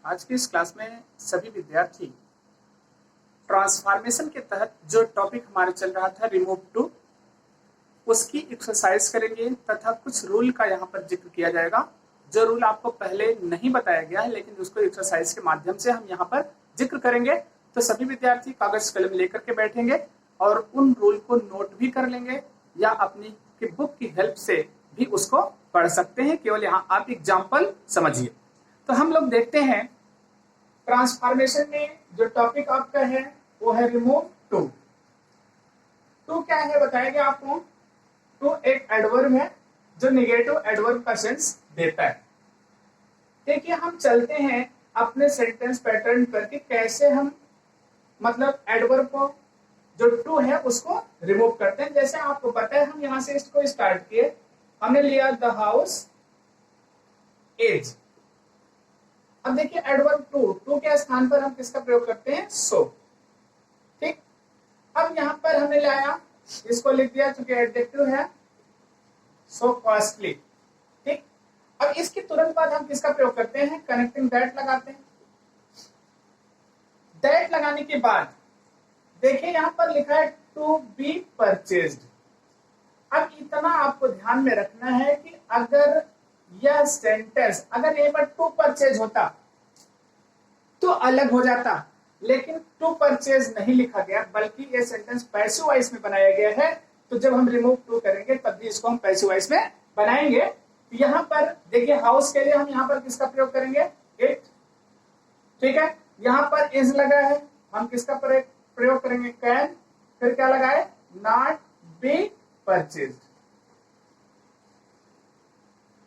आज की इस क्लास में सभी विद्यार्थी ट्रांसफॉर्मेशन के तहत जो टॉपिक हमारा चल रहा था रिमूव टू, उसकी एक्सरसाइज करेंगे तथा कुछ रूल का यहाँ पर जिक्र किया जाएगा। जो रूल आपको पहले नहीं बताया गया है लेकिन उसको एक्सरसाइज के माध्यम से हम यहाँ पर जिक्र करेंगे। तो सभी विद्यार्थी कागज कलम लेकर के बैठेंगे और उन रूल को नोट भी कर लेंगे या अपनी की बुक की हेल्प से भी उसको पढ़ सकते हैं। केवल यहाँ आप एग्जाम्पल समझिए। तो हम लोग देखते हैं ट्रांसफॉर्मेशन में जो टॉपिक आपका है वो है रिमूव टू। टू क्या है बताएंगे आपको। टू एक एडवर्ब है जो नेगेटिव एडवर्ब का सेंस देता है। देखिए हम चलते हैं अपने सेंटेंस पैटर्न पर कि कैसे हम मतलब एडवर्ब को जो टू है उसको रिमूव करते हैं। जैसे आपको पता है हम यहां से इसको स्टार्ट किए, हमने लिया द हाउस इज। अब देखिए एडवर्ब टू, टू के स्थान पर हम किसका प्रयोग करते हैं, सो। ठीक, अब यहां पर हमने लाया, इसको लिख दिया क्योंकि एडजेक्टिव है, सो कॉस्टली। ठीक, अब इसके तुरंत बाद हम किसका प्रयोग करते हैं, कनेक्टिंग दैट लगाते हैं। दैट लगाने के बाद देखिए यहां पर लिखा है टू बी परचेज्ड। अब इतना आपको ध्यान में रखना है कि अगर यह सेंटेंस अगर यहां पर टू परचेज होता तो अलग हो जाता, लेकिन टू परचेज नहीं लिखा गया बल्कि यह सेंटेंस पैसिव वॉइस में बनाया गया है। तो जब हम रिमूव टू करेंगे तब भी इसको हम पैसिव वॉइस में बनाएंगे। तो यहां पर देखिए हाउस के लिए हम यहां पर किसका प्रयोग करेंगे, इट। ठीक है, यहां पर इज लगा है, हम किसका प्रयोग करेंगे, कैन। फिर क्या लगा है, नॉट बी परचेज्ड।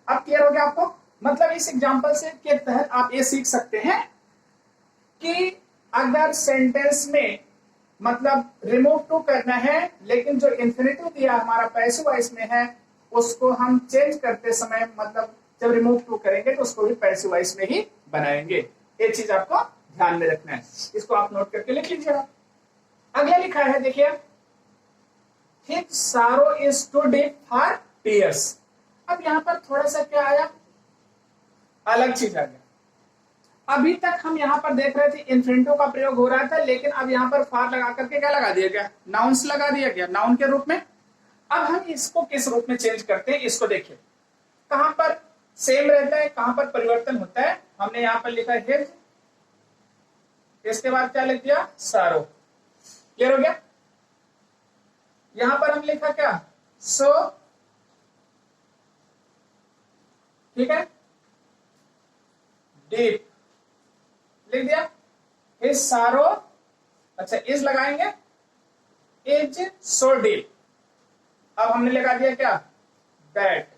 अब क्लियर हो गया आपको। मतलब इस एग्जांपल से के तहत आप ये सीख सकते हैं कि अगर सेंटेंस में मतलब रिमूव टू करना है लेकिन जो इंफिनिटिव दिया हमारा पैसिव वॉइस में है उसको हम चेंज करते समय मतलब जब रिमूव टू करेंगे तो उसको भी पैसिव वॉइस में ही बनाएंगे। ये चीज आपको ध्यान में रखना है, इसको आप नोट करके लिख लीजिएगा। अगला लिखा है देखिए, His sorrow is too deep for tears। अब यहां पर थोड़ा सा क्या आया, अलग चीज आ गया। अभी तक हम यहां पर देख रहे थे इन्फिनिटिव का प्रयोग हो रहा था, लेकिन अब यहां पर फार लगा करके क्या लगा दिया गया, नाउन्स लगा दिया गया, नाउन के रूप में। अब हम इसको किस रूप में चेंज करते हैं, इसको देखिए कहां पर सेम रहता है, कहां पर परिवर्तन होता है। हमने यहां पर लिखा है हिज, इसके बाद क्या लिख दिया, सारो। क्लियर हो गया। यहां पर हम लिखा क्या, सो। ठीक है, डीप लिख दिया, हिज सारो। अच्छा इज लगाएंगे, इज सो डीप। अब हमने लगा दिया क्या, दैट।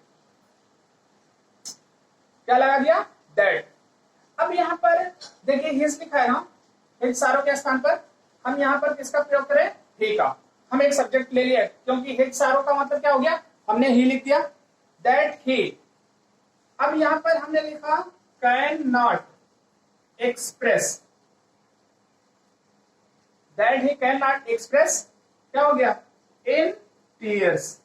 क्या लगा दिया, दैट। अब यहां पर देखिए हिज लिखा है ना, हिज सारो के स्थान पर हम यहां पर किसका प्रयोग करें, ही का। हम एक सब्जेक्ट ले लिया क्योंकि हिज सारो का मतलब क्या हो गया, हमने ही लिख दिया, दैट ही। अब यहां पर हमने लिखा can not express, that he can not express क्या हो गया, इन टीयर्स।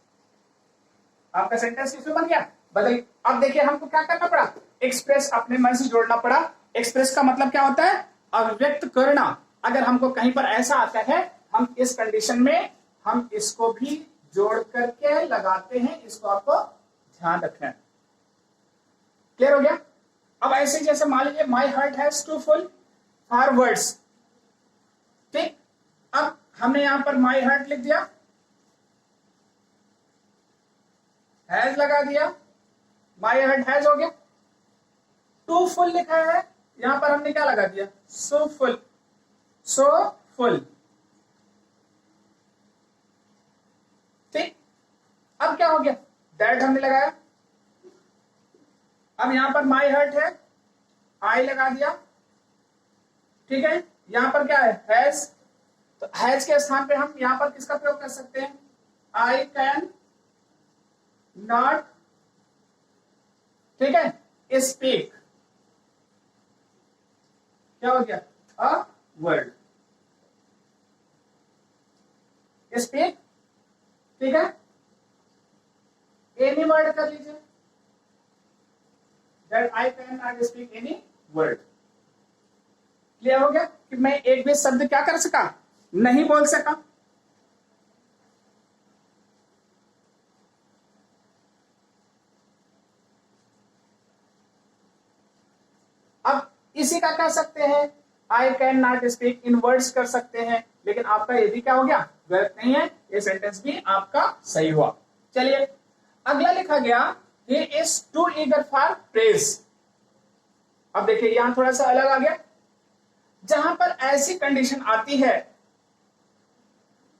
आपका सेंटेंस इसमें बन गया, बदल। अब देखिए हमको क्या करना पड़ा, एक्सप्रेस अपने मन से जोड़ना पड़ा। एक्सप्रेस का मतलब क्या होता है, अभिव्यक्त करना। अगर हमको कहीं पर ऐसा आता है हम इस कंडीशन में हम इसको भी जोड़ करके लगाते हैं, इसको आपको ध्यान रखना है। क्लियर हो गया। अब ऐसे जैसे मान लीजिए my heart has too full for words. ठीक, अब हमने यहां पर माई हार्ट लिख दिया, हैज लगा दिया, माई हार्ट हैज हो गया। टू फुल लिखा है, यहां पर हमने क्या लगा दिया, सो फुल, सो फुल। ठीक, अब क्या हो गया, दैट हमने लगाया। अब यहां पर माई हार्ट है, आई लगा दिया। ठीक है, यहां पर क्या है, हैज। तो हैज के स्थान पे हम यहां पर किसका प्रयोग कर सकते हैं, आई कैन नॉट। ठीक है, स्पीक क्या हो गया, अ वर्ड, स्पीक। ठीक है, एनी वर्ड कर लीजिए, that I cannot speak any word। Clear हो गया कि मैं एक भी शब्द क्या कर सका, नहीं बोल सका। अब इसी का कह सकते हैं I can not speak in words कर सकते हैं, लेकिन आपका ये भी क्या हो गया, गलत नहीं है, ये सेंटेंस भी आपका सही हुआ। चलिए अगला लिखा गया he is too eager for praise. अब देखिए यहां थोड़ा सा अलग आ गया, जहां पर ऐसी कंडीशन आती है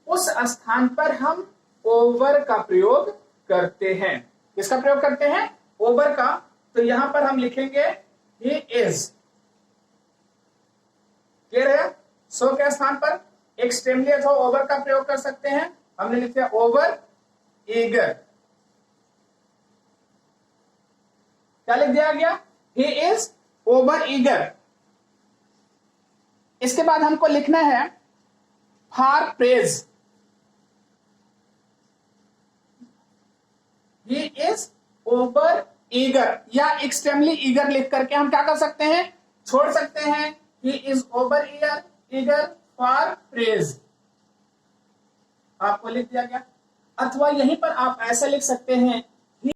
उस स्थान पर हम ओवर का प्रयोग करते हैं। किसका प्रयोग करते हैं, ओवर का। तो यहां पर हम लिखेंगे ही इज, क्लियर है। सो के स्थान पर एक्सट्रीमली अथवा ओवर का प्रयोग कर सकते हैं, हमने लिख दिया ओवर ईगर। क्या लिख दिया गया, ही इज ओवर ईगर। इसके बाद हमको लिखना है for praise, he is over eager, या एक्सट्रीमली ईगर लिख करके हम क्या कर सकते हैं, छोड़ सकते हैं he is over eager for praise, आपको लिख दिया गया। अथवा यहीं पर आप ऐसा लिख सकते हैं